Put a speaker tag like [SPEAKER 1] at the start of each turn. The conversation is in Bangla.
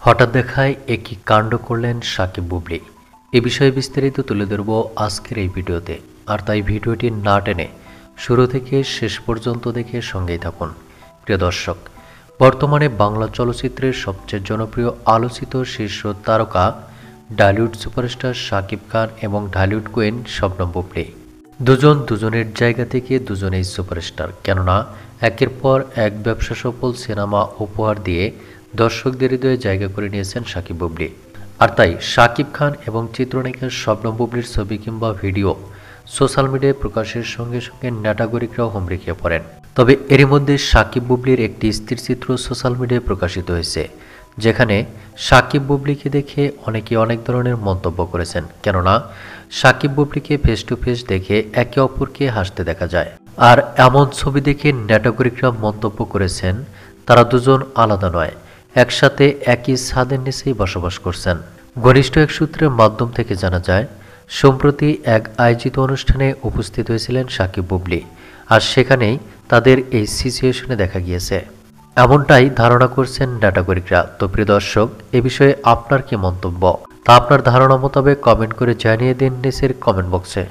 [SPEAKER 1] হঠাৎ দেখায় একই কাণ্ড করলেন সাকিব বুবলী। এ বিষয়ে বিস্তারিত তুলে ধরব আজকের এই ভিডিওতে। আর তাই ভিডিওটি না টেনে শুরু থেকে শেষ পর্যন্ত দেখে সঙ্গেই থাকুন। প্রিয় দর্শক, বর্তমানে বাংলা চলচ্চিত্রের সবচেয়ে জনপ্রিয় আলোচিত শীর্ষ তারকা ঢালিউড সুপারস্টার শাকিব খান এবং ঢালিউড কুইন শবনম বুবলী দুজন দুজনের জায়গা থেকে দুজনেই সুপারস্টার। কেননা একের পর এক ব্যবসা সফল সিনেমা উপহার দিয়ে দর্শকদের হৃদয়ে জায়গা করে নিয়েছেন শাকিব বুবলী। আর তাই শাকিব খান এবং চিত্রনায়িকা শবনম বুবলীর ছবি কিংবা ভিডিও সোশ্যাল মিডিয়ায় প্রকাশের সঙ্গে সঙ্গে নেটাগরিকরাও হুমড়ি খেয়ে পড়েন। তবে এরই মধ্যে শাকিব বুবলীর একটি স্থিরচিত্র সোশ্যাল মিডিয়ায় প্রকাশিত হয়েছে, যেখানে শাকিব বুবলীকে দেখে অনেকে অনেক ধরনের মন্তব্য করেছেন। কেননা শাকিব বুবলীকে ফেস টু ফেস দেখে একে অপরকে হাসতে দেখা যায়। আর এমন ছবি দেখে নেটাগরিকরা মন্তব্য করেছেন, তারা দুজন আলাদা নয়, একসাথে একই ছাদের নিচেই বসবাস করছেন। ঘনিষ্ঠ এক সূত্রের মাধ্যম থেকে জানা যায়, সম্প্রতি এক আয়োজিত অনুষ্ঠানে উপস্থিত হয়েছিলেন শাকিব বুবলী, আর সেখানেই তাদের এই সিচুয়েশনে দেখা গিয়েছে। এমনটাই ধারণা করছেন নেটাগরিকরা। তো প্রিয় দর্শক, এ বিষয়ে আপনার কি মন্তব্য তা আপনার ধারণা মোতাবেক কমেন্ট করে জানিয়ে দিন নিচের কমেন্ট বক্সে।